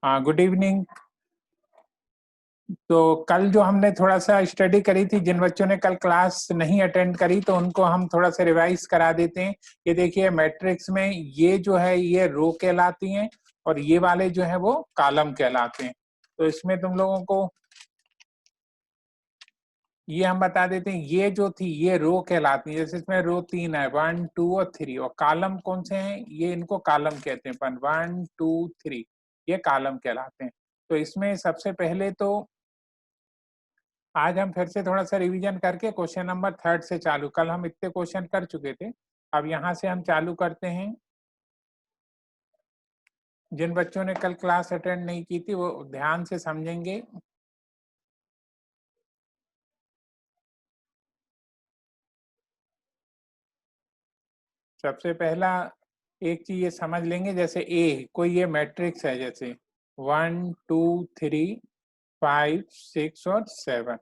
हाँ, good evening. तो कल जो हमने थोड़ा सा स्टडी करी थी, जिन बच्चों ने कल क्लास नहीं अटेंड करी तो उनको हम थोड़ा सा रिवाइज करा देते हैं। ये देखिए मैट्रिक्स में ये जो है ये रो कहलाती हैं और ये वाले जो है वो कॉलम कहलाते हैं। तो इसमें तुम लोगों को ये हम बता देते हैं, ये जो थी ये रो कहलाती है। जैसे इसमें रो 3 है, 1 2 और 3, और कॉलम कौन से हैं, ये इनको कॉलम कहते हैं। 1 2 3 ये कॉलम कहलाते हैं। तो इसमें सबसे पहले तो आज हम फिर से थोड़ा सा रिवीजन करके क्वेश्चन नंबर 3 से चालू। कल हम इतने क्वेश्चन कर चुके थे, अब यहाँ से हम चालू करते हैं। जिन बच्चों ने कल क्लास अटेंड नहीं की थी वो ध्यान से समझेंगे। सबसे पहला एक चीज ये समझ लेंगे, जैसे ए कोई ये मैट्रिक्स है, जैसे 1 2 3 5 6 और 7।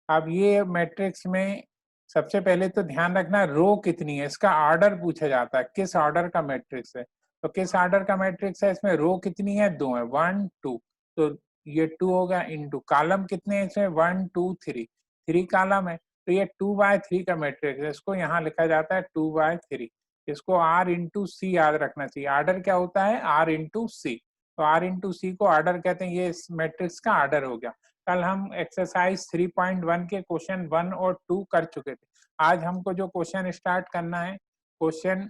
अब ये मैट्रिक्स में सबसे पहले तो ध्यान रखना रो कितनी है, इसका ऑर्डर पूछा जाता है, किस ऑर्डर का मैट्रिक्स है। तो किस ऑर्डर का मैट्रिक्स है, इसमें रो कितनी है, 2 है, 1 2। तो ये 2 होगा इनटू कॉलम कितने हैं इसमें, 1 2 3, 3 कॉलम है। तो ये 2/3 का मैट्रिक्स है, इसको यहाँ लिखा जाता है 2/3। इसको आर इंटू सी याद रखना चाहिए। ऑर्डर क्या होता है, आर इंटू सी। तो आर इंटू सी को ऑर्डर कहते हैं। ये इस मैट्रिक्स का ऑर्डर हो गया। कल हम एक्सरसाइज 3.1 के क्वेश्चन 1 और 2 कर चुके थे। आज हमको जो क्वेश्चन स्टार्ट करना है, क्वेश्चन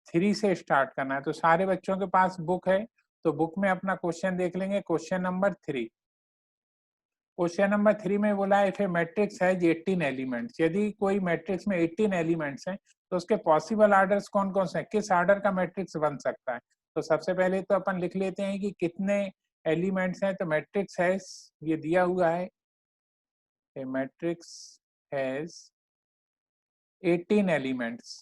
3 से स्टार्ट करना है। तो सारे बच्चों के पास बुक है, तो बुक में अपना क्वेश्चन देख लेंगे। क्वेश्चन नंबर 3, क्वेश्चन नंबर 3 में बोला है, if A matrix has 18 elements, यदि कोई मैट्रिक्स में 18 एलिमेंट्स हैं तो उसके पॉसिबल ऑर्डर्स कौन कौन से हैं, किस ऑर्डर का मैट्रिक्स बन सकता है। तो सबसे पहले तो अपन लिख लेते हैं कि कितने एलिमेंट्स हैं। तो मैट्रिक्स है, ये दिया हुआ है, a matrix has 18 elements।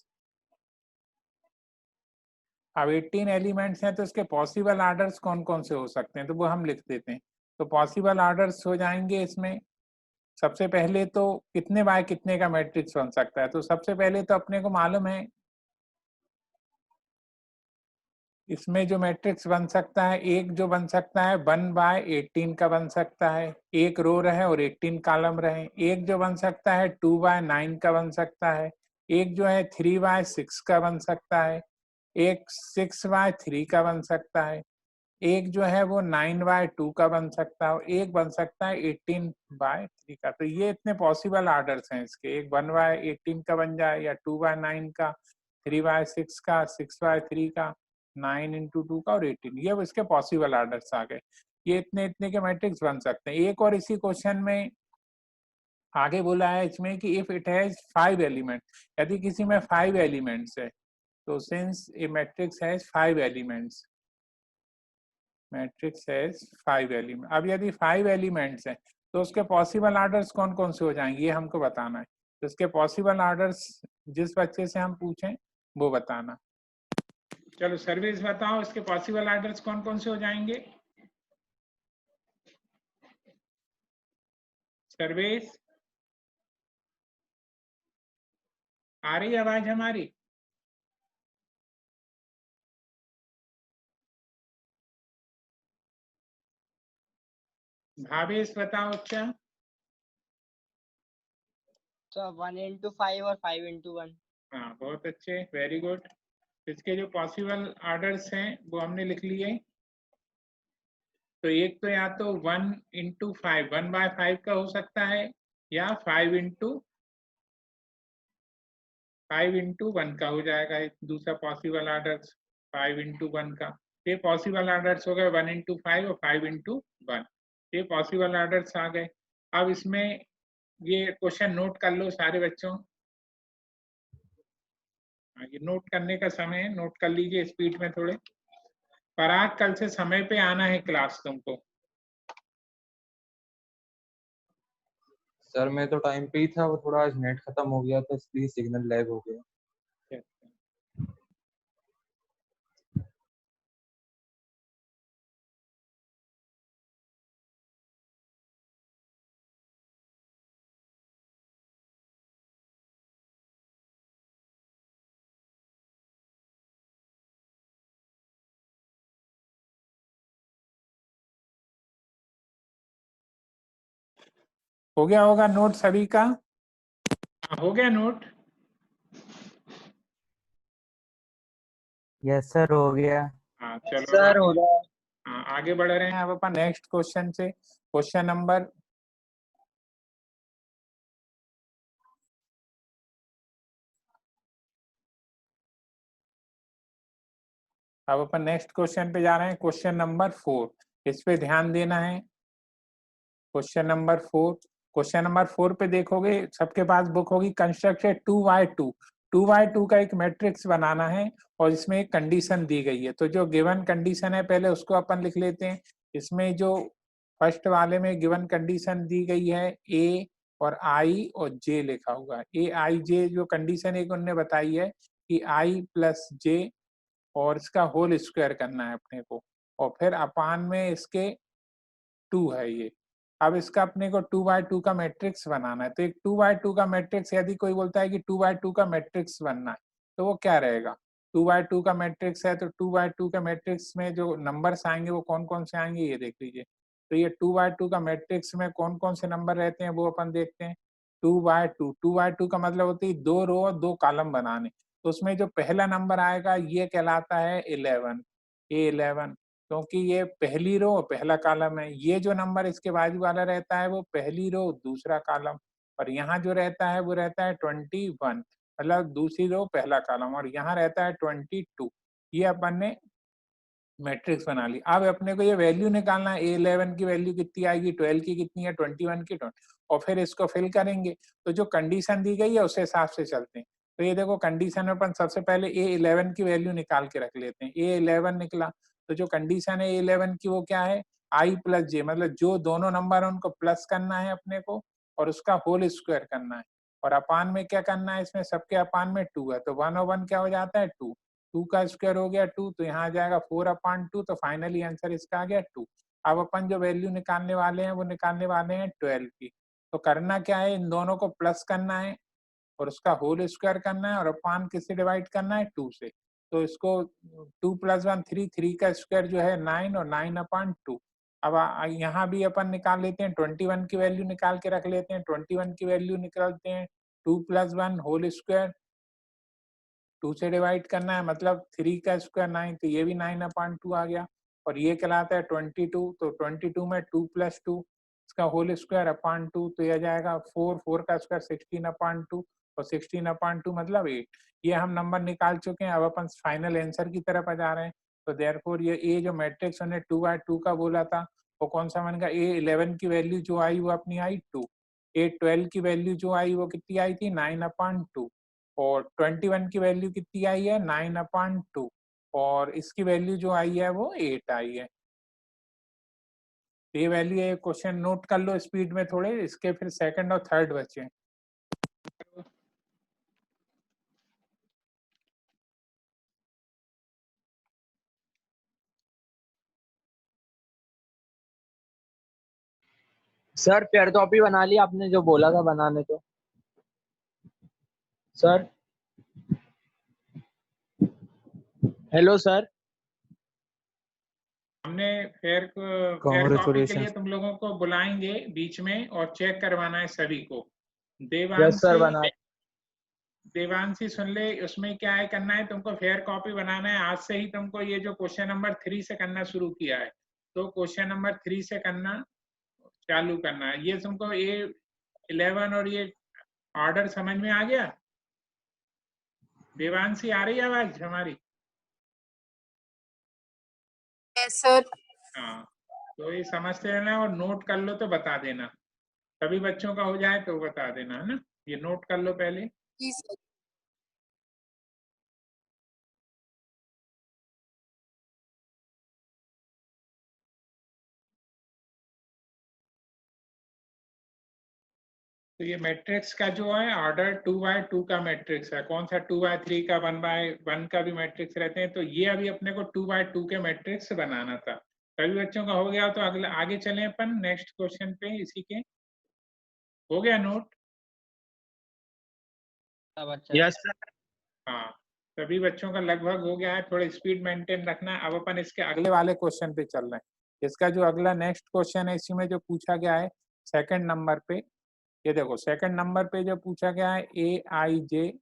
अब 18 एलिमेंट्स हैं तो इसके पॉसिबल ऑर्डर्स कौन कौन से हो सकते हैं, तो वो हम लिख देते हैं। तो पॉसिबल ऑर्डर्स हो जाएंगे इसमें। सबसे पहले तो कितने बाय कितने का मैट्रिक्स बन सकता है। तो सबसे पहले तो अपने को मालूम है, इसमें जो मैट्रिक्स बन सकता है, एक जो बन सकता है 1/18 का बन सकता है, एक रो रहे और 18 कॉलम रहे। एक जो बन सकता है 2/9 का बन सकता है। एक जो है 3/6 का बन सकता है। एक 6/3 का बन सकता है। एक जो है वो 9/2 का बन सकता है। एक बन सकता है 18/3 का। तो ये इतने पॉसिबल ऑर्डर्स हैं इसके। एक 1/18 का बन जाए, या 2/9 का, 3/6 का, 6/3 का, 9 × 2 का और 18, ये इसके पॉसिबल ऑर्डर्स आ गए। ये इतने इतने के मैट्रिक्स बन सकते हैं। एक और इसी क्वेश्चन में आगे बोला है इसमें कि इफ इट हैज 5 एलिमेंट, यदि किसी में 5 एलिमेंट्स है, तो since A matrix has 5 elements, matrix has 5 element. अब यदि 5 एलिमेंट्स हैं तो उसके पॉसिबल ऑर्डर्स कौन कौन से हो जाएंगे, ये हमको बताना है। तो इसके पॉसिबल ऑर्डर्स जिस बच्चे से हम पूछें वो बताना। चलो सर्विस बताओ, इसके पॉसिबल ऑर्डर्स कौन कौन से हो जाएंगे। सर्विस आ रही आवाज हमारी। भावेश बताओ अच्छा। तो 1 × 5 और 5 × 1। हाँ बहुत अच्छे, वेरी गुड। इसके जो पॉसिबल ऑर्डर्स हैं वो हमने लिख लिए। तो एक तो या तो 1 × 5, 1/5 का हो सकता है, या 5 × 1 का हो जाएगा। दूसरा पॉसिबल ऑर्डर्स 5 × 1 का। ये पॉसिबल ऑर्डर्स हो गए 1 × 5 और 5 × 1। ये पॉसिबल ऑर्डर्स आ गए। अब इसमें ये क्वेश्चन नोट कर लो सारे बच्चों। ये नोट करने का समय है, नोट कर लीजिए स्पीड में थोड़े। पराग कल से समय पे आना है क्लास तुमको। सर मैं तो टाइम पे ही था, वो थोड़ा आज नेट खत्म हो गया था इसलिए सिग्नल लैग हो गया। हो गया होगा नोट सभी का? हो गया नोट? यस सर, हो गया। हाँ चलो सर हो रहा है। हाँ, आगे बढ़ रहे हैं अब अपन नेक्स्ट क्वेश्चन से। क्वेश्चन नंबर अब अपन नेक्स्ट क्वेश्चन पे जा रहे हैं, क्वेश्चन नंबर 4। इस पे ध्यान देना है। क्वेश्चन नंबर 4, क्वेश्चन नंबर 4 पे देखोगे सबके पास बुक होगी, कंस्ट्रक्टेड 2/2। 2/2 का एक मैट्रिक्स बनाना है और इसमें एक कंडीशन दी गई है। तो जो गिवन कंडीशन है पहले उसको अपन लिख लेते हैं। इसमें जो फर्स्ट वाले में गिवन कंडीशन दी गई है ए और आई और जे लिखा हुआ है। ए आई जे जो कंडीशन एक उन्होंने बताई है कि आई प्लस जे और इसका होल स्क्वायर करना है अपने को, और फिर अपान में इसके 2 है ये। अब इसका अपने को 2/2 का मैट्रिक्स बनाना है। तो एक 2/2 का मैट्रिक्स यदि कोई बोलता है कि 2/2 का मैट्रिक्स बनना है तो वो क्या रहेगा? 2/2 का मैट्रिक्स है तो 2/2 के मैट्रिक्स में जो नंबर्स आएंगे वो कौन कौन से आएंगे ये देख लीजिए। तो ये 2/2 का मैट्रिक्स में कौन कौन से नंबर रहते हैं वो अपन देखते हैं। 2/2, 2/2 का मतलब होती है 2 रो और 2 कॉलम बनाने। तो उसमें जो पहला नंबर आएगा ये कहलाता है 11, A11, क्योंकि ये पहली रो पहला कॉलम है। ये जो नंबर इसके बाजू वाला रहता है वो पहली रो दूसरा कॉलम, और यहाँ जो रहता है वो रहता है 21, मतलब दूसरी रो पहला कॉलम, और यहाँ रहता है 22। ये अपन ने मैट्रिक्स बना ली। अब अपने को ये वैल्यू निकालना है, A11 की वैल्यू कितनी आएगी, 12 की कितनी है, 21 की 20, और फिर इसको फिल करेंगे। तो जो कंडीशन दी गई है उस हिसाब से चलते हैं। तो ये देखो कंडीशन में अपन सबसे पहले A11 की वैल्यू निकाल के रख लेते हैं। A11 निकला तो जो कंडीशन है A11 की वो क्या है, आई प्लस जे, मतलब जो दोनों नंबर है उनको प्लस करना है अपने को और उसका होल स्क्वायर करना है, और अपान में क्या करना है, इसमें सबके अपान में 2 है तो 1 और 1 क्या हो जाता है 2। 2 का स्क्वायर हो गया 2, तो यहाँ आ जाएगा 4/2, तो फाइनली आंसर इसका आ गया 2। अब अपन जो वैल्यू निकालने वाले हैं वो निकालने वाले हैं 12 की। तो करना क्या है, इन दोनों को प्लस करना है और उसका होल स्क्वायर करना है, और अपान किससे डिवाइड करना है 2 से। तो इसको 2 + 1 3, 3 का स्क्वायर जो है 9 और 9/2। अब यहाँ भी अपन निकाल लेते हैं, 21 की वैल्यू निकाल के रख लेते हैं। 21 की वैल्यू निकालते हैं 2 + 1 होल स्क्वायर, 2 से डिवाइड करना है मतलब 3 का स्क्वायर 9, तो ये भी 9/2 आ गया। और ये कहलाता है 22, तो 22 में 2 + 2 इसका होल स्क्वायर अपान 2, तो ये जाएगा 4, 4 का स्क्वायर 16/2, और 16/2 मतलब 8। ये हम नंबर निकाल चुके हैं। अब अपन फाइनल आंसर की तरफ आ जा रहे हैं। तो देयरफॉर ये ए जो मैट्रिक्स हमने 2/2 का बोला था वो कौन सा बन गया, A11 की वैल्यू जो आई वो अपनी आई 2, A12 की वैल्यू जो आई वो कितनी आई थी 9/2, और 21 की वैल्यू कितनी आई है 9/2, और इसकी वैल्यू जो आई है वो 8 आई है। ये वैल्यू है, क्वेश्चन नोट कर लो स्पीड में थोड़े, इसके फिर सेकंड और थर्ड बचे। सर पेयर कॉपी बना ली आपने जो बोला था बनाने तो। Sir hello sir. हमने फेयर कॉपी के कॉन्ग्रेचुलेशन। लिए तुम लोगों को बुलाएंगे बीच में और चेक करवाना है सभी को। यस सर देवांशी, बना। देवांशी सुन ले, उसमें क्या है करना है तुमको, फेयर कॉपी बनाना है। आज से ही तुमको ये जो क्वेश्चन नंबर 3 से करना शुरू किया है, तो क्वेश्चन नंबर 3 से करना चालू करना है। ये तुमको A11 और ये ऑर्डर समझ में आ गया? देवांशी आ रही है आवाज हमारी? Yes sir. हाँ, तो ये समझते रहना और नोट कर लो तो बता देना। सभी बच्चों का हो जाए तो बता देना, है ना। ये नोट कर लो पहले। जी सर। तो ये मैट्रिक्स का जो है ऑर्डर 2/2 का मैट्रिक्स है। कौन सा 2/3 का, 1/1 का भी मैट्रिक्स रहते हैं। तो ये अभी अपने को 2/2 के मैट्रिक्स बनाना था। सभी बच्चों का हो गया तो अगले आगे चलें अपन नेक्स्ट क्वेश्चन पे। इसी के हो गया नोट? Yes sir. हाँ, सभी बच्चों का लगभग हो गया है। थोड़ा स्पीड मेंटेन रखना है। अब अपन इसके अगले वाले क्वेश्चन पे चल रहे हैं। इसका जो अगला नेक्स्ट क्वेश्चन है इसी में जो पूछा गया है सेकंड नंबर पे, ये देखो सेकंड नंबर पे जो पूछा गया है ए आई जे,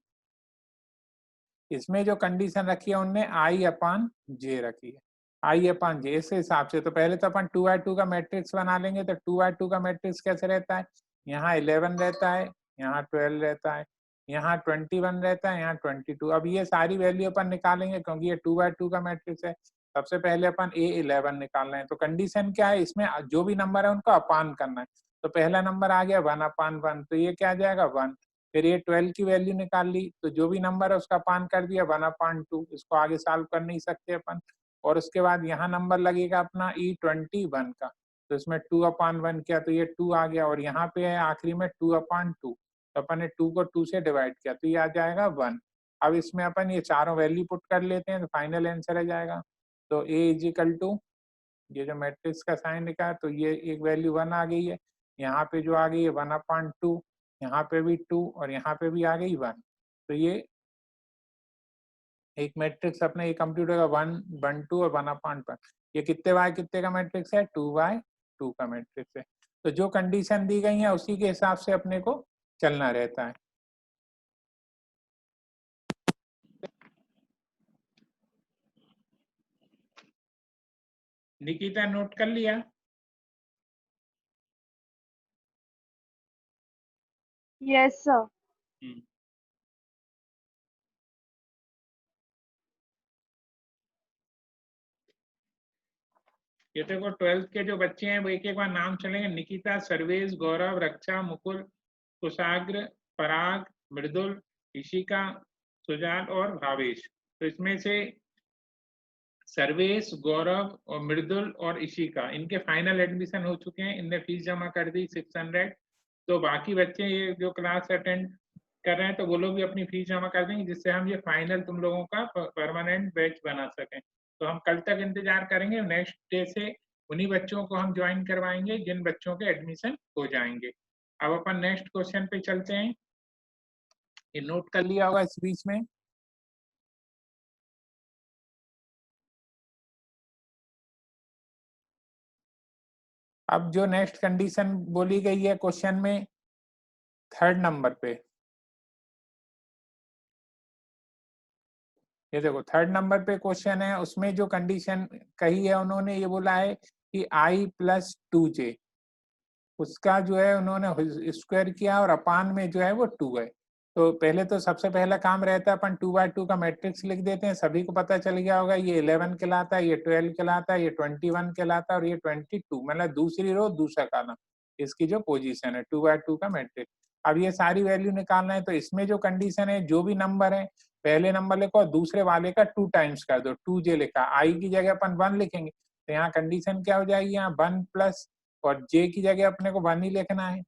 इसमें जो कंडीशन रखी है उनने आई अपान जे रखी है, आई अपान जे। इस हिसाब से तो पहले तो अपन 2x2 का मैट्रिक्स बना लेंगे। तो 2x2 का मैट्रिक्स कैसे रहता है, यहाँ 11 रहता है, यहाँ 12 रहता है, यहाँ 21 रहता है, यहाँ 22। अब ये सारी वैल्यू अपन निकालेंगे क्योंकि ये 2x2 का मैट्रिक्स है। सबसे पहले अपन A11 निकाल रहे हैं। तो कंडीशन क्या है, इसमें जो भी नंबर है उनको अपान करना है। तो पहला नंबर आ गया 1/1, तो ये क्या आ जाएगा 1। फिर ये 12 की वैल्यू निकाल ली, तो जो भी नंबर है उसका अपान कर दिया 1/2। इसको आगे सॉल्व कर नहीं सकते अपन। और उसके बाद यहाँ नंबर लगेगा अपना E21 का, तो इसमें 2/1 किया तो ये 2 आ गया। और यहाँ पे है आखिरी में 2/2, तो अपन ने 2 को 2 से डिवाइड किया तो ये आ जाएगा 1। अब इसमें अपन ये चारों वैल्यू पुट कर लेते हैं तो फाइनल आंसर आ जाएगा। तो A इजिकल टू, ये जो मैट्रिक्स का साइन लिखा है तो ये एक वैल्यू 1 आ गई है, यहाँ पे जो आ गई है 1/2, यहाँ पे भी 2 और यहाँ पे भी आ गई 1। तो ये एक मैट्रिक्स अपने ये कंप्यूट होगा 1/2 और 1/1। ये कितने बाय कितने का मैट्रिक्स है, 2/2 का मैट्रिक्स है। तो जो कंडीशन दी गई है उसी के हिसाब से अपने को चलना रहता है। निकिता नोट कर लिया? Yes sir. ये देखो 12th के जो बच्चे हैं वो एक एक बार नाम चलेंगे। निकिता, सर्वेश, गौरव, रक्षा, मुकुल, कुशाग्र, पराग, मृदुल, ईशिका, सुजाल और भावेश। तो इसमें से सर्वेश, गौरव और मृदुल और ईशिका, इनके फाइनल एडमिशन हो चुके हैं, इनने फीस जमा कर दी 600। तो बाकी बच्चे ये जो क्लास अटेंड कर रहे हैं तो वो लोग भी अपनी फीस जमा कर देंगे, जिससे हम ये फाइनल तुम लोगों का परमानेंट बैच बना सकें। तो हम कल तक इंतजार करेंगे, नेक्स्ट डे से उन्हीं बच्चों को हम ज्वाइन करवाएंगे जिन बच्चों के एडमिशन हो जाएंगे। अब अपन नेक्स्ट क्वेश्चन पे चलते हैं। ये नोट कर लिया होगा इस बीच में। अब जो नेक्स्ट कंडीशन बोली गई है क्वेश्चन में थर्ड नंबर पे, ये देखो थर्ड नंबर पे क्वेश्चन है, उसमें जो कंडीशन कही है उन्होंने ये बोला है कि I+2j, उसका जो है उन्होंने स्क्वायर किया और अपान में जो है वो 2 है। तो पहले तो सबसे पहला काम रहता है अपन 2/2 का मैट्रिक्स लिख देते हैं। सभी को पता चल गया होगा ये 11 कहलाता है, ये 12 कहलाता है, ये 21 कहलाता है और ये 22, मतलब दूसरी रो दूसरा कॉलम, इसकी जो पोजीशन है 2/2 का मैट्रिक्स। अब ये सारी वैल्यू निकालना है, तो इसमें जो कंडीशन है जो भी नंबर है पहले नंबर लिखो और दूसरे वाले का 2 टाइम्स कर दो। 2j लिखा, आई की जगह अपन 1 लिखेंगे तो यहाँ कंडीशन क्या हो जाएगी, यहाँ 1 प्लस और j की जगह अपने को 1 ही लिखना है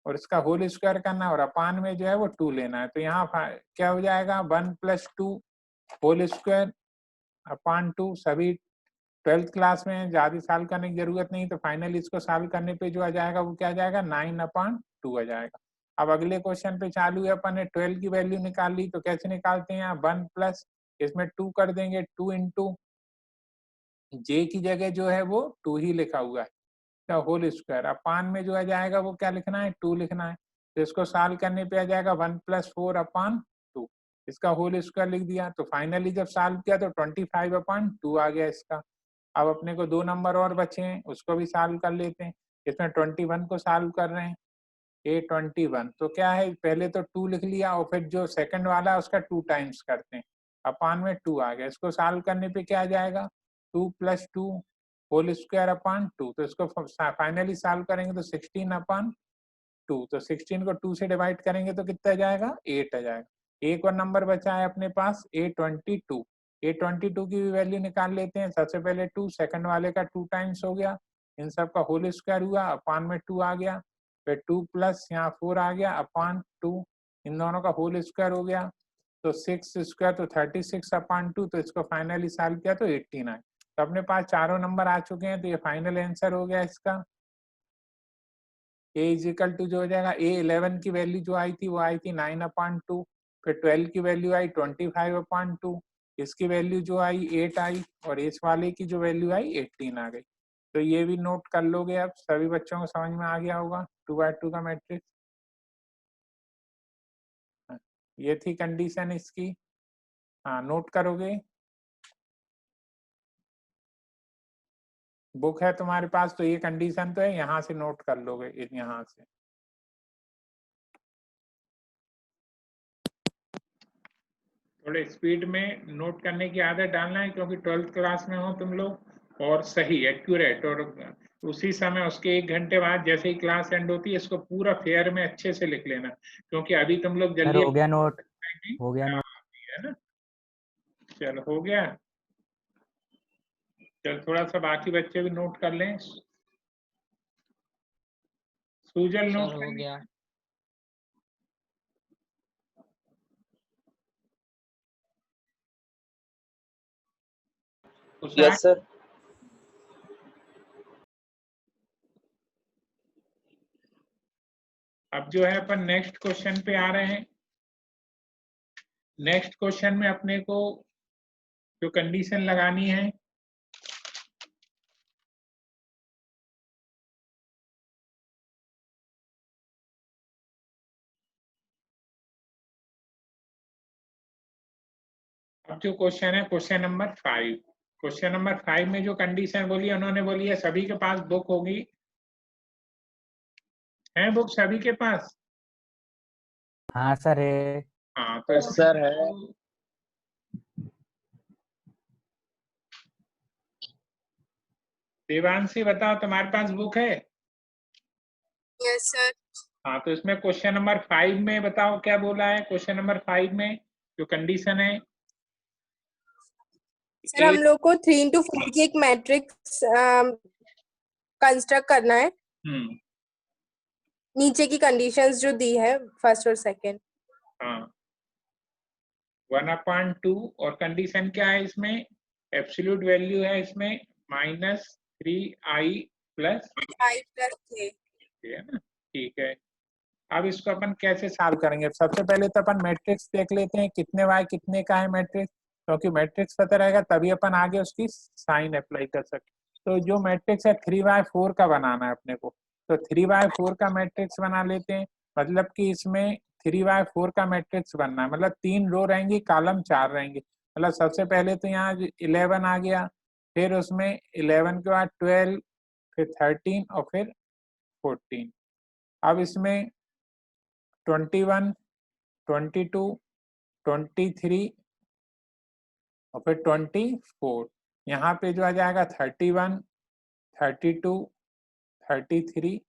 और इसका होल स्क्वायर करना है और अपान में जो है वो 2 लेना है। तो यहाँ क्या हो जाएगा 1 + 2 होल स्क्वायर अपान 2। सभी 12th क्लास में ज्यादा सॉल्व करने की जरूरत नहीं, तो फाइनली इसको सॉल्व करने पे जो आ जाएगा वो क्या आ जाएगा 9/2 आ जाएगा। अब अगले क्वेश्चन पे चालू है, अपन ने 12 की वैल्यू निकाल ली, तो कैसे निकालते हैं, 1 प्लस इसमें 2 कर देंगे, 2 इंटू जे की जगह जो है वो 2 ही लिखा हुआ है का होल स्क्वायर अपान में जो आ जाएगा वो क्या लिखना है 2 लिखना है। तो इसको सॉल्व करने पे आ जाएगा 1 + 4/2, इसका होल स्क्वायर लिख दिया। तो फाइनली जब सॉल्व किया तो 25/2 आ गया इसका। अब अपने को 2 नंबर और बचे हैं, उसको भी सॉल्व कर लेते हैं। इसमें 21 को सॉल्व कर रहे हैं, A21। तो क्या है पहले तो 2 लिख लिया और फिर जो सेकंड वाला है उसका 2 टाइम्स करते हैं, अपान में 2 आ गया। इसको सॉल्व करने पे क्या आ जाएगा 2 + 2 होल स्क्वायर अपान 2। तो इसको फाइनली सॉल्व करेंगे तो 16/2। तो 16 को 2 से डिवाइड करेंगे तो कितना आ जाएगा 8 आ जाएगा। एक और नंबर बचा है अपने पास A22। A22 की भी वैल्यू निकाल लेते हैं। सबसे पहले 2, सेकंड वाले का 2 टाइम्स हो गया, इन सब का होल स्क्वायर हुआ, अपान में 2 आ गया, फिर 2 प्लस यहाँ 4 आ गया अपान 2, इन दोनों का होल स्क्वायर हो गया। तो 6 स्क्वायर तो 36/2। तो इसको फाइनली सॉल्व किया तो 18 आया। तो अपने पास चारों नंबर आ चुके हैं, तो ये फाइनल आंसर हो गया इसका। A जो हो जाएगा A11 की वैल्यू जो आई थी वो आई थी 9/2, फिर 12 की वैल्यू आई 25/2, इसकी वैल्यू जो आई 8 आई और इस वाले की जो वैल्यू आई 18 आ गई। तो ये भी नोट कर लोगे, अब सभी बच्चों को समझ में आ गया होगा 2/2 का मैट्रिक्स। ये थी कंडीशन इसकी। हाँ, नोट करोगे? बुक है तुम्हारे पास तो ये कंडीशन तो है, यहाँ से नोट कर लोगे, यहाँ से। थोड़े स्पीड में नोट करने की आदत डालना है, क्योंकि 12th क्लास में हो तुम लोग, और सही एक्यूरेट, और उसी समय उसके 1 घंटे बाद जैसे ही क्लास एंड होती है इसको पूरा फेयर में अच्छे से लिख लेना, क्योंकि अभी तुम लोग सर जल्दी हो गया नोट, आएंगे। हो गया नोट। है ना? चलो हो गया। चल थोड़ा सा बाकी बच्चे भी नोट कर लें। सूजल नोट सर कर हो ली? गया। Yes sir. अब जो है अपन नेक्स्ट क्वेश्चन पे आ रहे हैं। नेक्स्ट क्वेश्चन में अपने को जो कंडीशन लगानी है, अब जो क्वेश्चन है क्वेश्चन नंबर 5। क्वेश्चन नंबर 5 में जो कंडीशन बोली है, उन्होंने बोली है सभी के पास बुक होगी, है बुक सभी के पास? हाँ सर है। हाँ तो सर है। देवांशी बताओ, तुम्हारे पास बुक है? Yes sir. हाँ तो इसमें क्वेश्चन नंबर 5 में बताओ क्या बोला है। क्वेश्चन नंबर 5 में जो कंडीशन है, सर हम लोग को 3 into 4 की एक मैट्रिक्स कंस्ट्रक्ट करना है। नीचे की कंडीशंस जो दी है फर्स्ट और सेकंड। हाँ 1/2, और कंडीशन क्या है इसमें? एब्सोल्यूट वैल्यू है इसमें -3i plus I plus j। है ना? ठीक है। अब इसको अपन कैसे सॉल्व करेंगे? सबसे पहले तो अपन मैट्रिक्स देख लेते हैं, कितने y कितने का है मैट्रिक्स, क्योंकि मैट्रिक्स पता रहेगा तभी अपन आगे उसकी साइन अप्लाई कर सकते। तो जो मैट्रिक्स है 3/4 का बनाना है अपने को, तो 3/4 का मैट्रिक्स बना लेते हैं। मतलब कि इसमें 3/4 का मैट्रिक्स बनना है, मतलब 3 रो रहेंगी, कॉलम 4 रहेंगे। मतलब सबसे पहले तो यहाँ 11 आ गया, फिर उसमें 11 के बाद 12, फिर 13 और फिर 14। अब इसमें 21, 22, 23 और फिर 24। यहाँ पे जो आ जाएगा 31, 32, 33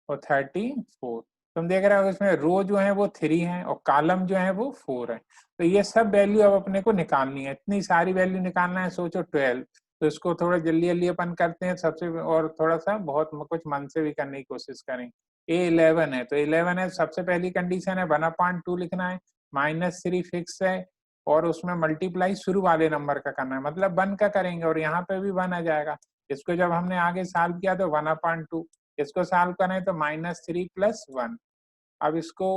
और 34। तुम देख रहे हो इसमें रो जो है वो 3 है और कॉलम जो है वो 4 है। तो ये सब वैल्यू अब अपने को निकालनी है, इतनी सारी वैल्यू निकालना है। सोचो 12, तो इसको थोड़ा जल्दी जल्दी अपन करते हैं सबसे, और थोड़ा सा बहुत कुछ मन से भी करने की कोशिश करें। ए 11 है, तो 11 है, सबसे पहली कंडीशन है 1/2 लिखना है, -3 फिक्स है, और उसमें मल्टीप्लाई शुरू वाले नंबर का करना है, मतलब 1 का करेंगे, और यहाँ पे भी 1 आ जाएगा। इसको जब हमने आगे सॉल्व किया तो 1/2, इसको सॉल्व करें तो -3 + 1। अब इसको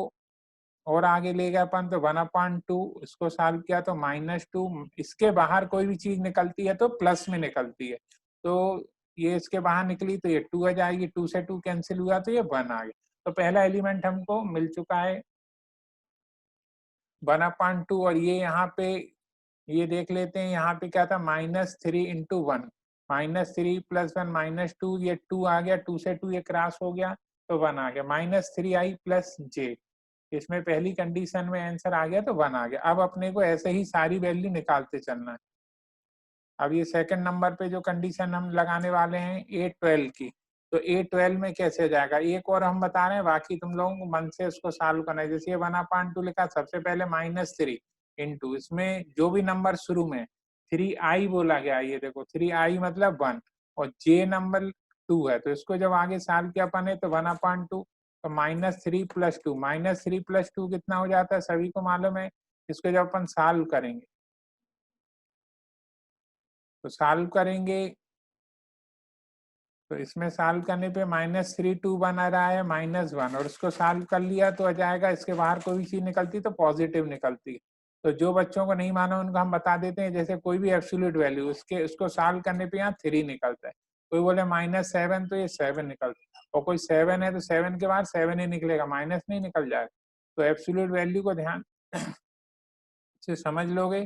और आगे ले गए अपन तो 1/2, इसको सॉल्व किया तो -2। इसके बाहर कोई भी चीज निकलती है तो प्लस में निकलती है, तो ये इसके बाहर निकली तो ये 2 आ जाएगी, 2 से 2 कैंसिल हुआ तो ये 1 आ गया। तो पहला एलिमेंट हमको मिल चुका है 1/2। और ये यहाँ पे ये देख लेते हैं, यहाँ पे क्या था -3 × 1, -3 + 1 -2, ये 2 आ गया, 2 से 2 ये क्रॉस हो गया तो 1 आ गया, -3i + j। इसमें पहली कंडीशन में आंसर आ गया तो 1 आ गया। अब अपने को ऐसे ही सारी वैल्यू निकालते चलना है। अब ये सेकंड नंबर पे जो कंडीशन हम लगाने वाले हैं A12 की, तो A12 में कैसे जाएगा, एक और हम बता रहे हैं, बाकी तुम लोगों को मन से उसको सॉल्व करना है। जैसे 1/2 लिखा, सबसे पहले -3 इंटू इसमें जो भी नंबर शुरू में 3i बोला गया, ये देखो 3i मतलब 1, और j नंबर 2 है, तो इसको जब आगे सॉल्व किया अपन है तो 1/2, तो -3 + 2, -3 + 2 कितना हो जाता है सभी को मालूम है। इसको जब अपन सॉल्व करेंगे तो सॉल्व करेंगे तो इसमें सॉल्व करने पे -3 2 बना रहा है -1, और इसको सॉल्व कर लिया तो आ जाएगा, इसके बाहर कोई भी चीज निकलती तो पॉजिटिव निकलती है। तो जो बच्चों को नहीं मालूम उनको हम बता देते हैं, जैसे कोई भी एब्सोल्यूट वैल्यू उसको सॉल्व करने पे यहाँ 3 निकलता है, कोई बोले -7 तो ये 7 निकलता है, और कोई 7 है तो 7 के बाद 7 ही निकलेगा, माइनस नहीं निकल जाएगा। तो एब्सोल्यूट वैल्यू को ध्यान इसे समझ लोगे।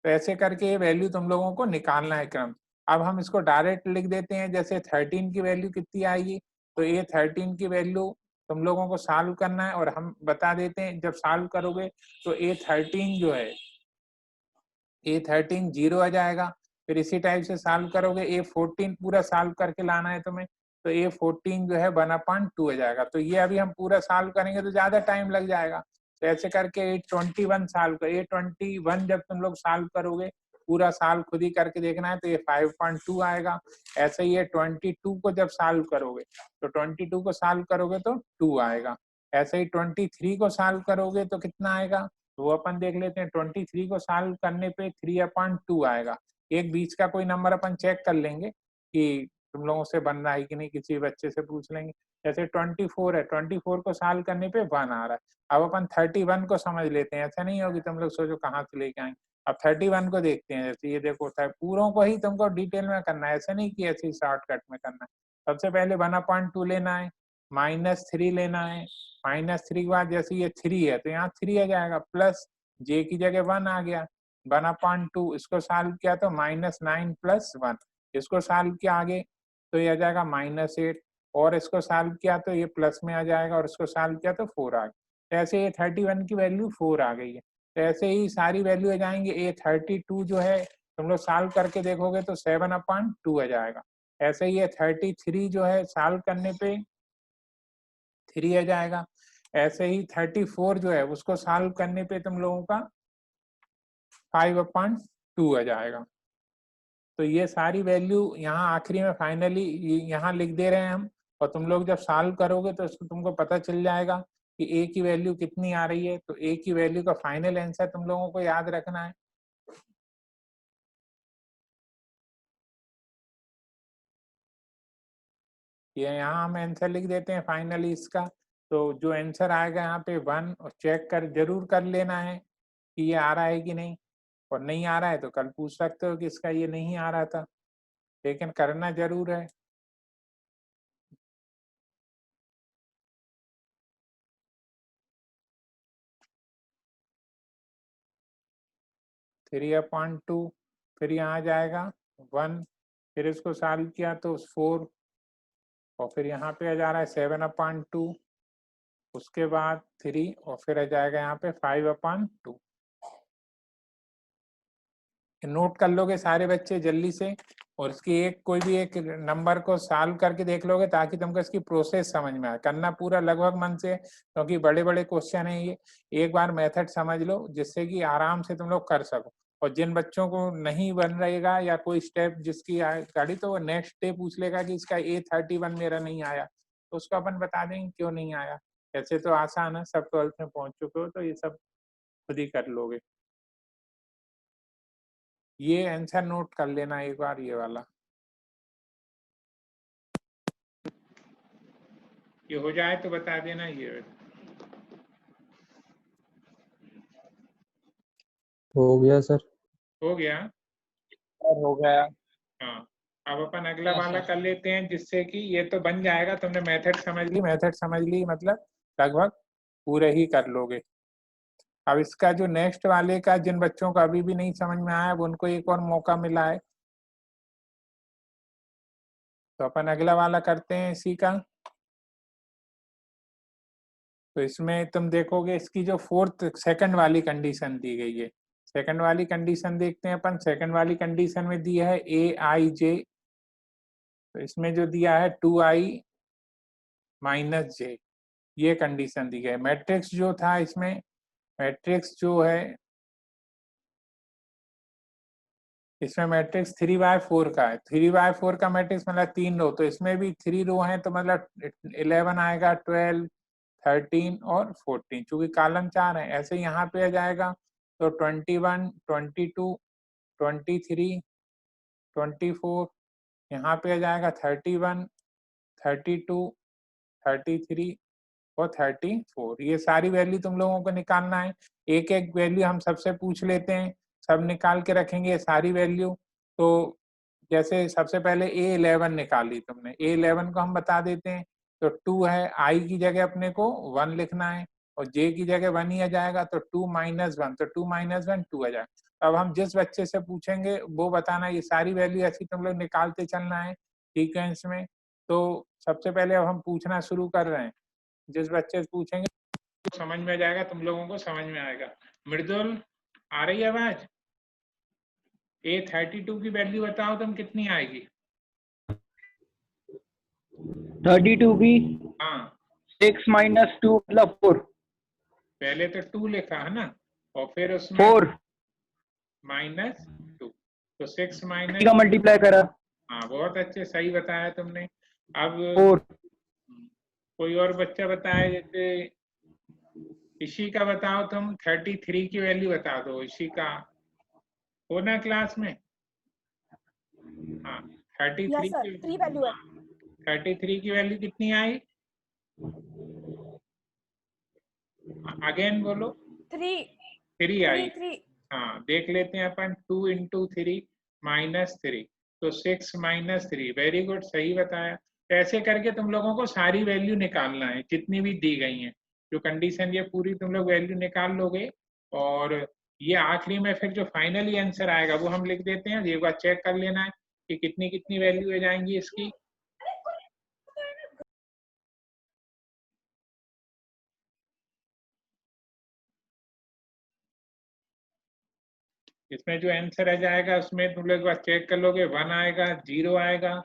तो ऐसे करके ये वैल्यू तुम लोगों को निकालना है क्रम। अब हम इसको डायरेक्ट लिख देते हैं, जैसे 13 की वैल्यू कितनी आएगी, तो ये 13 की वैल्यू तुम लोगों को सॉल्व करना है और हम बता देते हैं। जब सॉल्व करोगे तो A13 जो है, A13 0 आ जाएगा। फिर इसी टाइप से सॉल्व करोगे, A14 पूरा सॉल्व करके लाना है तुम्हें, तो A14 जो है 1/2 आ जाएगा। तो ये अभी हम पूरा सॉल्व करेंगे तो ज्यादा टाइम लग जाएगा। तो ऐसे करके A21 सॉल्व कर, A21 जब तुम लोग सॉल्व करोगे, पूरा सॉल्व खुद ही करके देखना है, तो ये 5.2 आएगा। ऐसे ही A22 को जब सॉल्व करोगे, तो 22 को सॉल्व करोगे तो 2 आएगा। ऐसे ही 23 को सॉल्व करोगे तो कितना आएगा, तो वो अपन देख लेते हैं। 23 को सॉल्व करने पे 3/2 आएगा। एक बीच का कोई नंबर अपन चेक कर लेंगे कि तुम लोगों से बन रहा है कि नहीं, किसी बच्चे से पूछ लेंगे। जैसे 24 है, 24 को सॉल्व करने पे 1 आ रहा है। अब अपन 31 को समझ लेते हैं, ऐसा नहीं होगी तुम लोग सोचो कहाँ से लेके आएंगे। अब 31 को देखते हैं। जैसे ये देखो, पूरों को ही तुमको डिटेल में करना है, ऐसा नहीं कि ऐसे ही शॉर्टकट में करना है। सबसे पहले 1/2 लेना है, -3 लेना है। -3 के बाद जैसे ये 3 है तो यहाँ 3 आ जाएगा, प्लस j की जगह 1 आ गया। 1/2 इसको सॉल्व किया तो -9 + 1, इसको सॉल्व किया आगे तो ये आ जाएगा -8, और इसको सॉल्व किया तो ये प्लस में आ जाएगा, और इसको सॉल्व किया तो 4 आ गया। तो ऐसे ये 31 की वैल्यू 4 आ गई है। तो ऐसे ही सारी वैल्यू आ जाएंगे। A32 जो है तुम लोग सॉल्व करके देखोगे तो 7/2 आ जाएगा। ऐसे ही ये 33 जो है सॉल्व करने पे 3 आ जाएगा। ऐसे ही 34 जो है उसको सॉल्व करने पे तुम लोगों का 5/2 आ जाएगा। तो ये सारी वैल्यू यहाँ आखिरी में फाइनली यहाँ लिख दे रहे हैं हम, और तुम लोग जब सॉल्व करोगे तो इसको तुमको पता चल जाएगा कि A की वैल्यू कितनी आ रही है। तो A की वैल्यू का फाइनल आंसर तुम लोगों को याद रखना है। ये यहाँ हम आंसर लिख देते हैं फाइनली इसका। तो जो आंसर आएगा यहाँ पे 1, और चेक कर जरूर कर लेना है कि ये आ रहा है कि नहीं, और नहीं आ रहा है तो कल पूछ सकते हो कि इसका ये नहीं आ रहा था, लेकिन करना जरूर है। थ्री अपॉइंट टू, फिर यहाँ जाएगा 1, फिर इसको सॉल्व किया तो 4, और फिर यहाँ पे आ जा रहा है 7/2, उसके बाद 3, और फिर आ जाएगा यहाँ पे 5/2। नोट कर लोगे सारे बच्चे जल्दी से, और इसकी एक कोई भी एक नंबर को सॉल्व करके देख लोगे ताकि तुमको इसकी प्रोसेस समझ में आए। करना पूरा लगभग मन से, क्योंकि बड़े बड़े क्वेश्चन है ये। एक बार मेथड समझ लो जिससे कि आराम से तुम लोग कर सको। और जिन बच्चों को नहीं बन रहेगा या कोई स्टेप जिसकी गाड़ी, तो वो नेक्स्ट डे पूछ लेगा कि इसका A31 मेरा नहीं आया, तो उसको अपन बता देंगे क्यों नहीं आया। ऐसे तो आसान है, सब 12th में पहुंच चुके हो तो ये सब खुद ही कर लोगे। ये आंसर नोट कर लेना एक बार, ये वाला। ये हो जाए तो बता देना। ये हो गया सर। हो गया। हो गया। हाँ, अब अपन अगला Yes, वाला sir. कर लेते हैं, जिससे कि ये तो बन जाएगा। तुमने मेथड समझ ली, मेथड समझ ली मतलब लगभग पूरे ही कर लोगे। अब इसका जो नेक्स्ट वाले का जिन बच्चों को अभी भी नहीं समझ में आया, अब उनको एक और मौका मिला है। तो अपन अगला वाला करते हैं इसी का। तो इसमें तुम देखोगे इसकी जो सेकंड वाली कंडीशन दी गई है। सेकंड वाली कंडीशन देखते हैं अपन। सेकंड वाली कंडीशन में दी है Aij, तो इसमें जो दिया है 2i - j, ये कंडीशन दी गई। मैट्रिक्स जो था इसमें, मैट्रिक्स जो है इसमें मैट्रिक्स 3/4 का है। 3/4 का मैट्रिक्स मतलब 3 रो, तो इसमें भी 3 रो है, तो मतलब 11 आएगा, 12, 13 और 14, चूंकि कॉलम 4 है। ऐसे यहाँ पे आ जाएगा तो 21, 22, 23, 24, यहाँ पे आ जाएगा 31, 32, 33 और 34। ये सारी वैल्यू तुम लोगों को निकालना है। एक एक वैल्यू हम सबसे पूछ लेते हैं, सब निकाल के रखेंगे सारी वैल्यू। तो जैसे सबसे पहले A11 निकाली तुमने, A11 को हम बता देते हैं। तो 2 है, i की जगह अपने को 1 लिखना है। और j की जगह 1 ही आ जाएगा, तो 2 माइनस 1, तो 2 माइनस 1 2 आ जाएगा। अब हम जिस बच्चे से पूछेंगे वो बताना, ये सारी वैल्यू ऐसी तुम लोग निकालते चलना है सीक्वेंस में। तो सबसे पहले अब हम पूछना शुरू कर रहे हैं, जिस बच्चे से पूछेंगे तो समझ में आ जाएगा, तुम लोगों को समझ में आएगा। मृदुल, आ रही है आवाज? A32 की वैल्यू बताओ तुम कितनी आएगी? 32 की हाँ 6 माइनस 2 मतलब 4 पहले तो 2 लिखा है ना, और फिर उसमें 4 माइनस 2, तो 6 माइनस का मल्टीप्लाई करा। हाँ बहुत अच्छे, सही बताया तुमने। अब 4 कोई और बच्चा बताए, जैसे ईशी का बताओ तुम, 33 की वैल्यू बता दो। ईशी का हो ना क्लास में? हाँ 33 सर, की 3 वैल्यू है। 33 की वैल्यू कितनी आई? अगेन बोलो। 3 3 आई। 3 हाँ देख लेते हैं अपन, 2 इंटू 3 माइनस 3, तो 6 माइनस 3। वेरी गुड, सही बताया। ऐसे करके तुम लोगों को सारी वैल्यू निकालना है जितनी भी दी गई हैं, जो कंडीशन, ये पूरी तुम लोग वैल्यू निकाल लोगे। और ये आखिरी में फिर जो फाइनली आंसर आएगा वो हम लिख देते हैं। एक बार चेक कर लेना है कि कितनी कितनी वैल्यू हो जाएंगी इसकी। इसमें जो आंसर आ जाएगा उसमें तुम लोग एक बार चेक कर लोगे, 1 आएगा, 0 आएगा,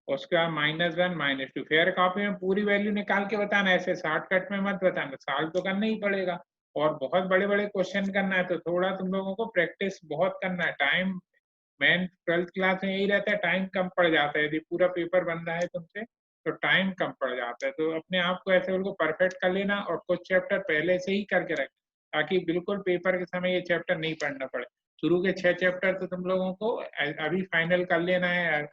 उसका -1 -2। फेयर कॉपी में पूरी वैल्यू निकाल के बताना, ऐसे शॉर्टकट में मत बताना, सॉल्व तो करना ही पड़ेगा। और बहुत बड़े बड़े क्वेश्चन करना है तो थोड़ा तुम लोगों को प्रैक्टिस बहुत करना है। टाइम मेन 12th क्लास में यही रहता है, टाइम कम पड़ जाता है। यदि पूरा पेपर बन रहा है तुमसे तो टाइम कम पड़ जाता है, तो अपने आप को ऐसे बिल्कुल परफेक्ट कर लेना और कुछ चैप्टर पहले से ही करके रख, ताकि बिल्कुल पेपर के समय ये चैप्टर नहीं पढ़ना पड़े। शुरू के 6 चैप्टर तो तुम लोगों को अभी फाइनल कर लेना है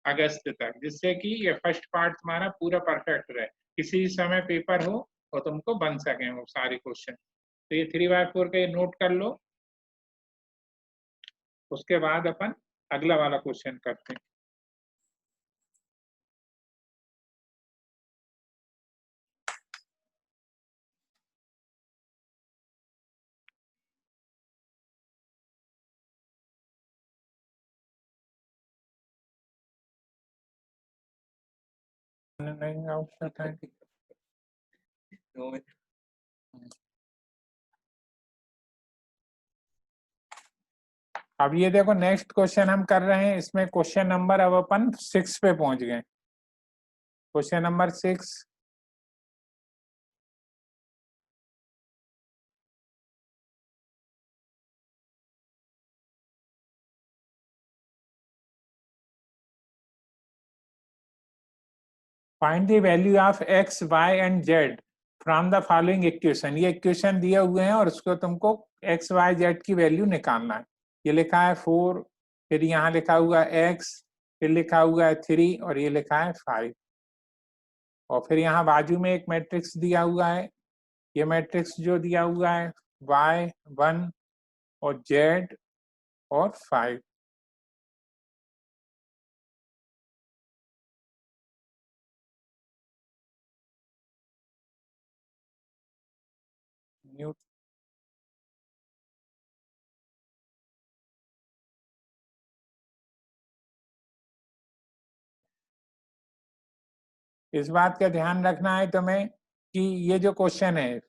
अगस्त तक, जिससे कि ये फर्स्ट पार्ट तुम्हारा पूरा परफेक्ट रहे, किसी समय पेपर हो और तुमको बन सके वो सारे क्वेश्चन। तो ये 3/4 का ये नोट कर लो, उसके बाद अपन अगला वाला क्वेश्चन करते हैं। नहीं आउट है। अब ये देखो नेक्स्ट क्वेश्चन हम कर रहे हैं, इसमें क्वेश्चन नंबर अब अपन 6 पे पहुंच गए। Question number 6, find the value of x, y and z from the following equation. ये इक्वेशन दिए हुए हैं और उसको तुमको x, y, z की वैल्यू निकालना है। ये लिखा है 4, फिर यहाँ लिखा हुआ है x, फिर लिखा हुआ है 3 और ये लिखा है 5। और फिर यहाँ बाजू में एक मैट्रिक्स दिया हुआ है। ये मैट्रिक्स जो दिया हुआ है y 1 और z और 5। इस बात का ध्यान रखना है तुम्हें कि ये जो क्वेश्चन है,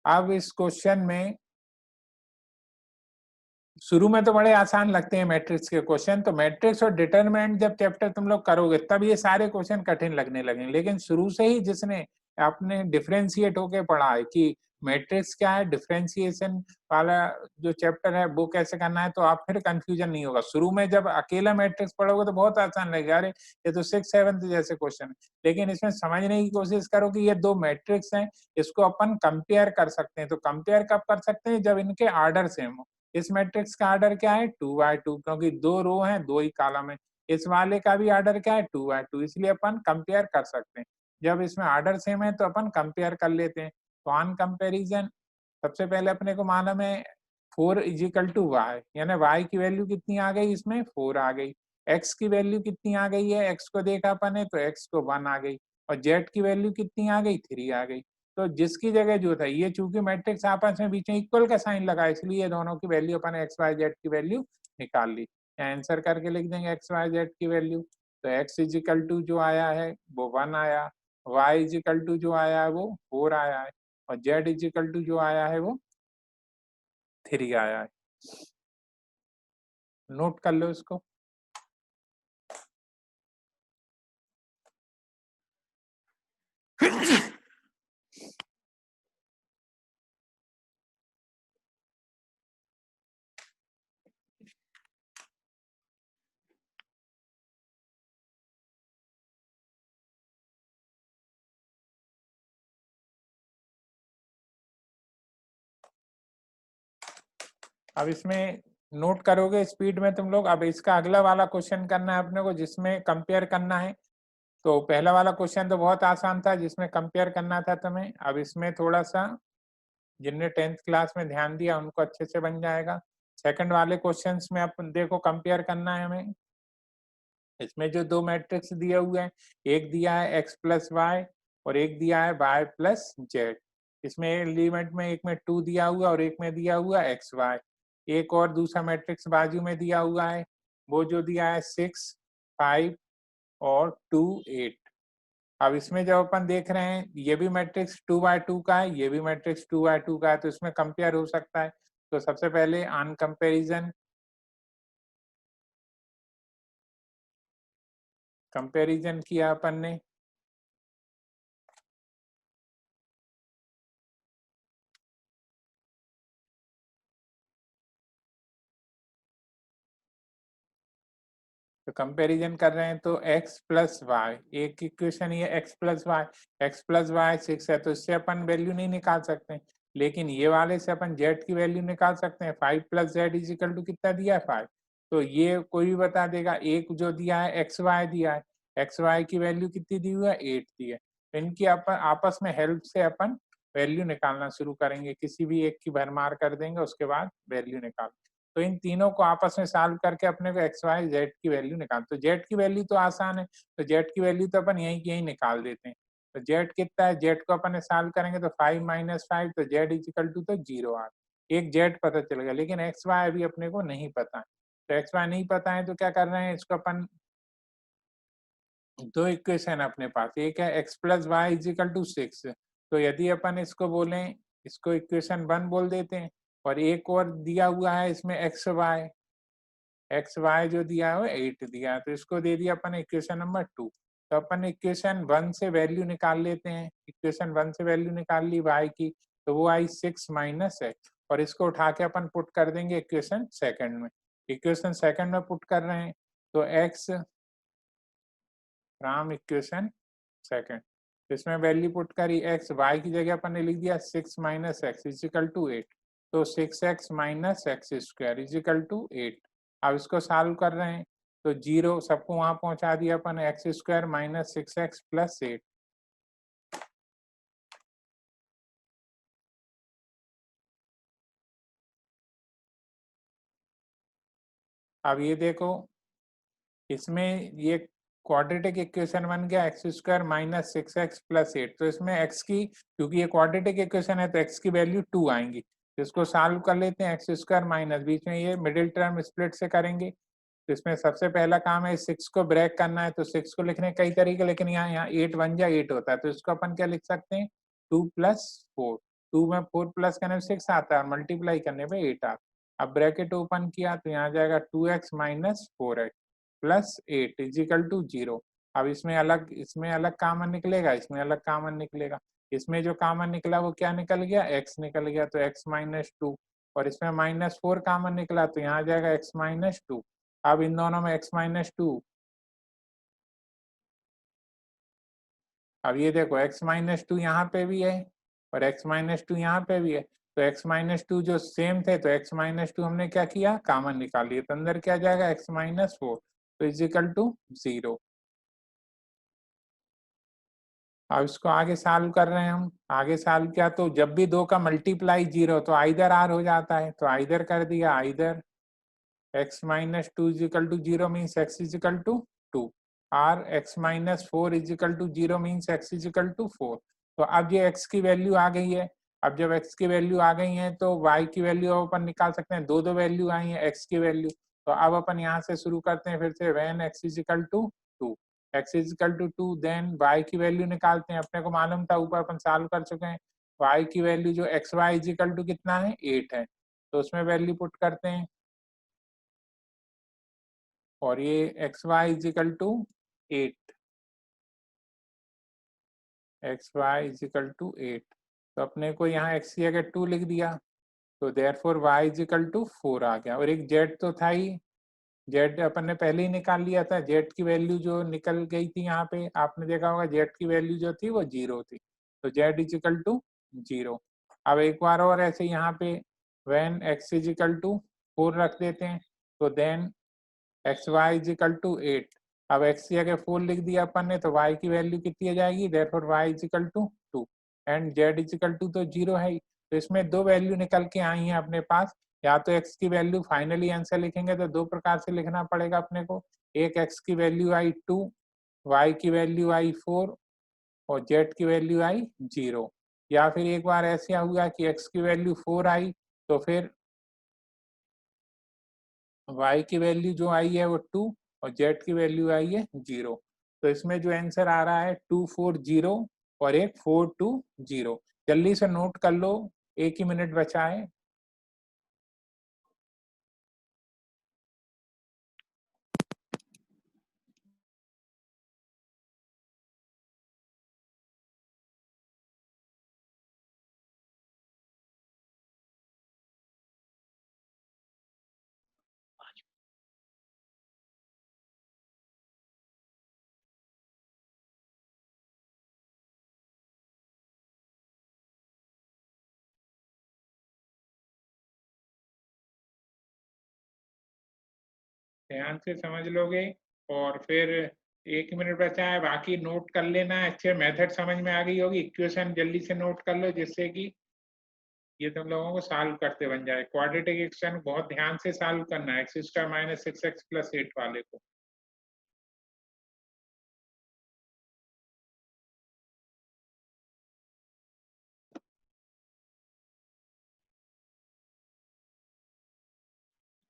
अब इस क्वेश्चन में शुरू में तो बड़े आसान लगते हैं मैट्रिक्स के क्वेश्चन, तो मैट्रिक्स और डिटरमिनेंट जब चैप्टर तुम लोग करोगे तब ये सारे क्वेश्चन कठिन लगने लगेंगे। लेकिन शुरू से ही जिसने आपने डिफरेंशिएट होके पढ़ा है कि मैट्रिक्स क्या है, डिफरेंशिएशन वाला जो चैप्टर है वो कैसे करना है, तो आप फिर कंफ्यूजन नहीं होगा। शुरू में जब अकेला मैट्रिक्स पढ़ोगे तो बहुत आसान लगेगा, अरे ये तो 6, 7 जैसे क्वेश्चन है। लेकिन इसमें समझने की कोशिश करो कि ये दो मैट्रिक्स हैं, इसको अपन कंपेयर कर सकते हैं। तो कंपेयर कब कर सकते हैं? जब इनके आर्डर सेम हो। इस मैट्रिक्स का आर्डर क्या है? 2x2, क्योंकि 2 रो हैं 2 ही कॉलम है। इस वाले का भी आर्डर क्या है? 2x2, इसलिए अपन कंपेयर कर सकते हैं। जब इसमें आर्डर सेम है तो अपन कंपेयर कर लेते हैं। तो ऑन कंपेरिजन सबसे पहले अपने को मालूम है 4 = y, यानी y की वैल्यू कितनी आ गई? इसमें 4 आ गई। x की वैल्यू कितनी आ गई है? x को देखा अपन ने तो x को 1 आ गई, और z की वैल्यू कितनी आ गई? 3 आ गई। तो जिसकी जगह जो था, ये चूंकि मैट्रिक्स आपस में बीच में इक्वल का साइन लगा, इसलिए दोनों की वैल्यू अपन एक्स वाई जेड की वैल्यू निकाल ली। आंसर करके लिख देंगे एक्स वाई जेड की वैल्यू। तो एक्स इजिकल टू जो आया है वो 1 आया, वाई इजिकल टू जो आया है वो 4 आया है, और जेड इजिकल टू जो आया है वो 3 आया है। नोट कर लो इसको। अब इसमें नोट करोगे स्पीड में तुम लोग। अब इसका अगला वाला क्वेश्चन करना है अपने को, जिसमें कंपेयर करना है। तो पहला वाला क्वेश्चन तो बहुत आसान था, जिसमें कंपेयर करना था तुम्हें। अब इसमें थोड़ा सा जिनने 10th क्लास में ध्यान दिया उनको अच्छे से बन जाएगा। सेकंड वाले क्वेश्चंस में अपन देखो कंपेयर करना है हमें। इसमें जो दो मैट्रिक्स दिए हुए हैं, एक दिया है x प्लस वाई और एक दिया है y प्लस जेड। इसमें एलिमेंट में एक में 2 दिया हुआ और एक में दिया हुआ एक्स वाई। एक और दूसरा मैट्रिक्स बाजू में दिया हुआ है, वो जो दिया है 6, 5 और 2, 8। अब इसमें जब अपन देख रहे हैं, ये भी मैट्रिक्स 2x2 का है, ये भी मैट्रिक्स 2x2 का है, तो इसमें कंपेयर हो सकता है। तो सबसे पहले ऑन कंपैरिजन, कंपैरिजन किया अपन ने। तो कंपैरिजन कर रहे हैं तो x प्लस वाई, एक इक्वेशन ये x प्लस वाई 6 है, तो इससे अपन वैल्यू नहीं निकाल सकते, लेकिन ये वाले से अपन z की वैल्यू निकाल सकते हैं। 5 प्लस जेड इजिकल टू कितना दिया है 5, तो ये कोई भी बता देगा। एक जो दिया है एक्स वाई दिया है, एक्स वाई की वैल्यू कितनी दी हुई है 8 दी है। तो इनकी अपन आपस में हेल्प से अपन वैल्यू निकालना शुरू करेंगे, किसी भी एक की भरमार कर देंगे, उसके बाद वैल्यू निकाल। तो इन तीनों को आपस में सॉल्व करके अपने को एक्स वाई जेड की वैल्यू निकाल। तो जेड की वैल्यू तो आसान है, तो जेड की वैल्यू तो अपन यही की यही निकाल देते हैं। तो जेड कितना है, जेड को अपन सॉल्व करेंगे तो 5 माइनस 5, तो जेड इजिकल टू तो 0 आ। एक जेड पता चल गया, लेकिन एक्स वाई अभी अपने को नहीं पता है। तो एक्स वाई नहीं पता है तो क्या कर रहे हैं, इसको अपन दो इक्वेशन अपने पास, एक है x plus y equal to 6। तो यदि अपन इसको बोलें, इसको इक्वेशन 1 बोल देते हैं, और एक और दिया हुआ है इसमें एक्स वाई जो दिया है वो 8 दिया है, तो इसको दे दिया अपन इक्वेशन नंबर 2। तो अपन इक्वेशन 1 से वैल्यू निकाल लेते हैं। इक्वेशन 1 से वैल्यू निकाल ली y की, तो वो आई 6 माइनस एक्स, और इसको उठा के अपन पुट कर देंगे इक्वेशन सेकंड में। इक्वेशन सेकंड में पुट कर रहे हैं तो x फ्रॉम इक्वेशन सेकंड, इसमें वैल्यू पुट करी, x y की जगह अपन ने लिख दिया 6 माइनस एक्स इजिकल टू 8। तो 6x minus x square equal to 8। अब इसको सॉल्व कर रहे हैं तो 0 सबको वहां पहुंचा दिया अपन, x square minus 6x plus 8। अब ये देखो, इसमें ये क्वाड्रेटिक इक्वेशन बन गया x square minus 6x plus 8। तो इसमें x की, क्योंकि ये क्वाड्रेटिक इक्वेशन है तो x की वैल्यू 2 आएंगी। तो इसको सॉल्व कर लेते हैं, एक्स स्क्वायर माइनस बीच में ये मिडिल टर्म स्प्लिट से करेंगे। तो इसमें सबसे पहला काम है 6 को ब्रेक करना है। तो 6 को लिखने कई तरीके, लेकिन यहाँ 8 1 जा 8 होता है, तो इसको अपन क्या लिख सकते हैं 2 प्लस 4। 2 में 4 प्लस करने पे 6 आता है और मल्टीप्लाई करने पे 8 आता है। अब ब्रैकेट ओपन किया तो यहाँ जाएगा 2x minus 4x plus 8 is equal to 0। अब इसमें अलग कॉमन निकलेगा, इसमें अलग कॉमन निकलेगा। इसमें जो कॉमन निकला वो क्या निकल गया, x निकल गया, तो x माइनस 2। और इसमें माइनस 4 कॉमन निकला तो यहाँ जाएगा x माइनस 2। अब इन दोनों में x माइनस 2, अब ये देखो x माइनस 2 यहाँ पे भी है और x माइनस 2 यहाँ पे भी है। तो x माइनस 2 जो सेम थे, तो x माइनस 2 हमने क्या किया, कॉमन निकाल लिया, तो अंदर क्या जाएगा x माइनस 4, तो इजिकल टू 0। अब इसको आगे सॉल्व कर रहे हैं हम। आगे सॉल्व किया तो जब भी दो का मल्टीप्लाई 0 तो आइदर r हो जाता है, तो आइदर कर दिया, either x minus 2 equal to 0 means x equal to 2, और x minus 4 equal to 0 means x equal to 4। तो अब ये x की वैल्यू आ गई है। अब जब x की वैल्यू आ गई है तो y की वैल्यू अपन निकाल सकते हैं। दो वैल्यू आई है x की वैल्यू। तो अब अपन यहाँ से शुरू करते हैं फिर से when x is equal to 2, x is equal to 2, then y की वैल्यू निकालते हैं। अपने को मालूम था, ऊपर अपन सॉल्व कर चुके हैं। y की वैल्यू जो xy is equal to कितना है 8 है, तो उसमें वैल्यू पुट करते हैं और ये xy is equal to 8, xy is equal to 8। तो अपने को यहाँ x की जगह 2 लिख दिया, तो therefore y is equal to 4 आ गया। और एक z तो था ही, z अपन ने पहले ही निकाल लिया था। z की वैल्यू जो निकल गई थी यहाँ पे, आपने देखा होगा z की वैल्यू जो थी वो 0 थी, तो z is equal to 0। अब एक बार और ऐसे यहाँ पे when x is equal to 4 रख देते हैं, तो then xy is equal to 8। अब x की जगह 4 लिख दिया अपन ने, तो y की वैल्यू कितनी आ जाएगी, therefore y is equal to 2 and z is equal to तो 0 है ही। तो इसमें दो वैल्यू निकल के आई हैं अपने पास। या तो x की वैल्यू फाइनली आंसर लिखेंगे तो दो प्रकार से लिखना पड़ेगा अपने को। एक x की वैल्यू आई 2, y की वैल्यू आई 4 और z की वैल्यू आई 0। या फिर एक बार ऐसा हुआ कि x की वैल्यू 4 आई, तो फिर y की वैल्यू जो आई है वो 2 और z की वैल्यू आई है 0। तो इसमें जो आंसर आ रहा है 240 और एक 420। जल्दी से नोट कर लो, एक ही मिनट बचा है। ध्यान से समझ लोगे और फिर एक मिनट बचा है, बाकी नोट कर लेना। अच्छे मेथड समझ में आ गई होगी। इक्वेशन जल्दी से नोट कर लो जिससे कि ये तुम लोगों को सॉल्व करते बन जाए। क्वाड्रेटिक इक्वेशन बहुत ध्यान से सॉल्व करना है, x square minus 6x plus 8 वाले को।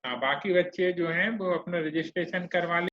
हाँ, बाकी बच्चे जो हैं वो अपना रजिस्ट्रेशन करवा ले।